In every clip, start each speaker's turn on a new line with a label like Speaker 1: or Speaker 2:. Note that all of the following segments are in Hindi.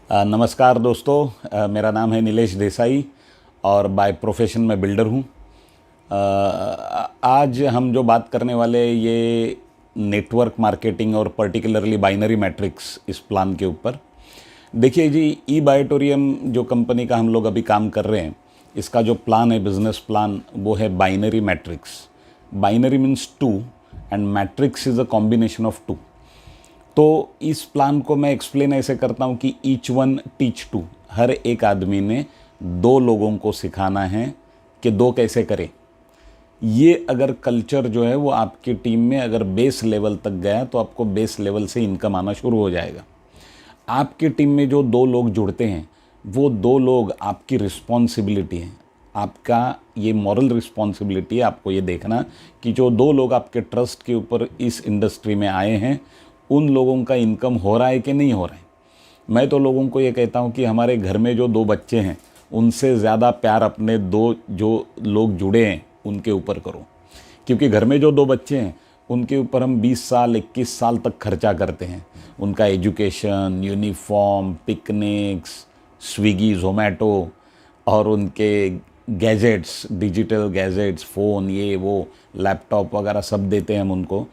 Speaker 1: नमस्कार दोस्तों, मेरा नाम है नीलेश देसाई और बाय प्रोफेशन मैं बिल्डर हूँ। आज हम जो बात करने वाले ये नेटवर्क मार्केटिंग और पर्टिकुलरली बाइनरी मैट्रिक्स इस प्लान के ऊपर। देखिए जी, ई बायोटोरियम जो कंपनी का हम लोग अभी काम कर रहे हैं, इसका जो प्लान है, बिजनेस प्लान, वो है binary matrix. Binary means two and matrix is a combination of two. तो इस प्लान को मैं एक्सप्लेन ऐसे करता हूँ कि ईच वन टीच टू। हर एक आदमी ने दो लोगों को सिखाना है कि दो कैसे करें। ये अगर कल्चर जो है वो आपकी टीम में अगर बेस लेवल तक गया तो आपको बेस लेवल से इनकम आना शुरू हो जाएगा। आपकी टीम में जो दो लोग जुड़ते हैं वो दो लोग आपकी रिस्पॉन्सिबिलिटी है, आपका ये मॉरल रिस्पॉन्सिबिलिटी है आपको ये देखना कि जो दो लोग आपके ट्रस्ट के ऊपर इस इंडस्ट्री में आए हैं उन लोगों का इनकम हो रहा है कि नहीं हो रहा है। मैं तो लोगों को ये कहता हूँ कि हमारे घर में जो दो बच्चे हैं उनसे ज़्यादा प्यार अपने दो जो लोग जुड़े हैं उनके ऊपर करो, क्योंकि घर में जो दो बच्चे हैं उनके ऊपर हम 20 साल 21 साल तक खर्चा करते हैं। उनका education, uniform, picnics, Swiggy, Zomato और उनके गैजेट्स, डिजिटल गैजेट्स, फ़ोन, ये वो, लैपटॉप वगैरह सब देते हैं हम उनको।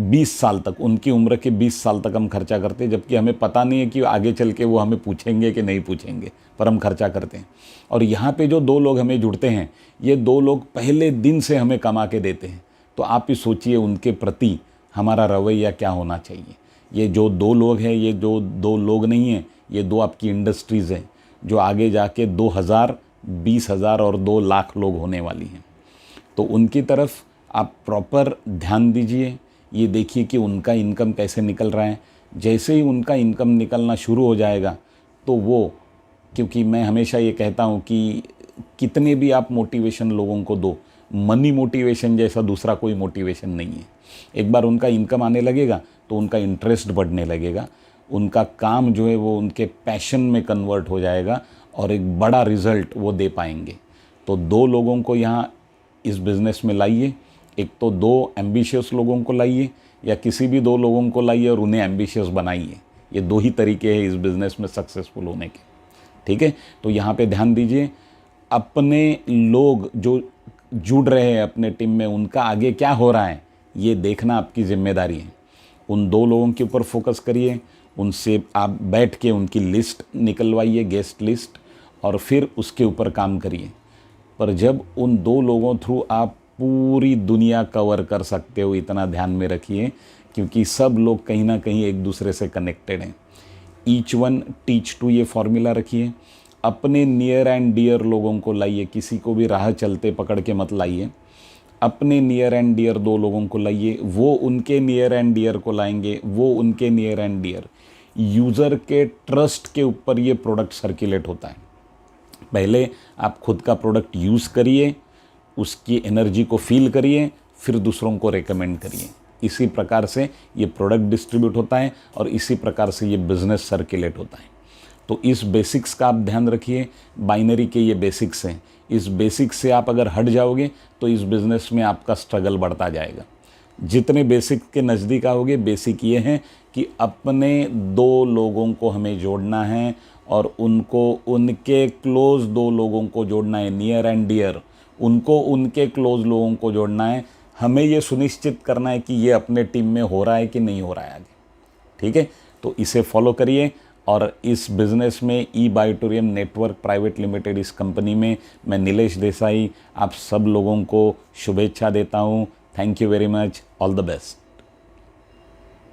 Speaker 1: 20 साल तक, उनकी उम्र के 20 साल तक हम खर्चा करते हैं, जबकि हमें पता नहीं है कि आगे चल के वो हमें पूछेंगे कि नहीं पूछेंगे, पर हम खर्चा करते हैं। और यहाँ पे जो दो लोग हमें जुड़ते हैं, ये दो लोग पहले दिन से हमें कमा के देते हैं। तो आप ही सोचिए उनके प्रति हमारा रवैया क्या होना चाहिए। ये जो दो लोग हैं, ये जो दो लोग नहीं हैं, ये दो आपकी इंडस्ट्रीज़ हैं जो आगे जाके 2000, 20,000 और 2 लाख लोग होने वाली हैं। तो उनकी तरफ आप प्रॉपर ध्यान दीजिए। ये देखिए कि उनका इनकम कैसे निकल रहा है। जैसे ही उनका इनकम निकलना शुरू हो जाएगा तो वो, क्योंकि मैं हमेशा ये कहता हूँ कि कितने भी आप मोटिवेशन लोगों को दो, मनी मोटिवेशन जैसा दूसरा कोई मोटिवेशन नहीं है। एक बार उनका इनकम आने लगेगा तो उनका इंटरेस्ट बढ़ने लगेगा, उनका काम जो है वो उनके पैशन में कन्वर्ट हो जाएगा और एक बड़ा रिज़ल्ट वो दे पाएंगे। तो दो लोगों को यहाँ इस बिज़नेस में लाइए। एक तो दो एम्बिशियस लोगों को लाइए या किसी भी दो लोगों को लाइए और उन्हें एम्बिशियस बनाइए। ये दो ही तरीके हैं इस बिज़नेस में सक्सेसफुल होने के। ठीक है, तो यहाँ पे ध्यान दीजिए। अपने लोग जो जुड़ रहे हैं अपने टीम में, उनका आगे क्या हो रहा है ये देखना आपकी जिम्मेदारी है। उन दो लोगों के ऊपर फोकस करिए, उनसे आप बैठ के उनकी लिस्ट निकलवाइए, गेस्ट लिस्ट, और फिर उसके ऊपर काम करिए। पर जब उन दो लोगों थ्रू आप पूरी दुनिया कवर कर सकते हो, इतना ध्यान में रखिए, क्योंकि सब लोग कहीं ना कहीं एक दूसरे से कनेक्टेड हैं। ईच वन टीच टू ये फॉर्मूला रखिए। अपने नियर एंड डियर लोगों को लाइए, किसी को भी राह चलते पकड़ के मत लाइए। अपने नियर एंड डियर दो लोगों को लाइए, वो उनके नियर एंड डियर को लाएंगे, वो उनके नियर एंड डियर। यूज़र के ट्रस्ट के ऊपर ये प्रोडक्ट सर्कुलेट होता है। पहले आप खुद का प्रोडक्ट यूज़ करिए, उसकी एनर्जी को फील करिए, फिर दूसरों को रेकमेंड करिए। इसी प्रकार से ये प्रोडक्ट डिस्ट्रीब्यूट होता है और इसी प्रकार से ये बिज़नेस सर्कुलेट होता है। तो इस बेसिक्स का आप ध्यान रखिए। बाइनरी के ये बेसिक्स हैं। इस बेसिक्स से आप अगर हट जाओगे तो इस बिज़नेस में आपका स्ट्रगल बढ़ता जाएगा। जितने बेसिक के नज़दीक आओगे, बेसिक ये हैं कि अपने दो लोगों को हमें जोड़ना है और उनको उनके क्लोज़ दो लोगों को जोड़ना है, नियर एंड डियर, उनको उनके क्लोज़ लोगों को जोड़ना है। हमें ये सुनिश्चित करना है कि ये अपने टीम में हो रहा है कि नहीं हो रहा है आगे। ठीक है, तो इसे फॉलो करिए। और इस बिज़नेस में ई बायोटोरियम नेटवर्क प्राइवेट लिमिटेड, इस कंपनी में मैं नीलेश देसाई आप सब लोगों को शुभेच्छा देता हूँ। Thank you very much, all the best.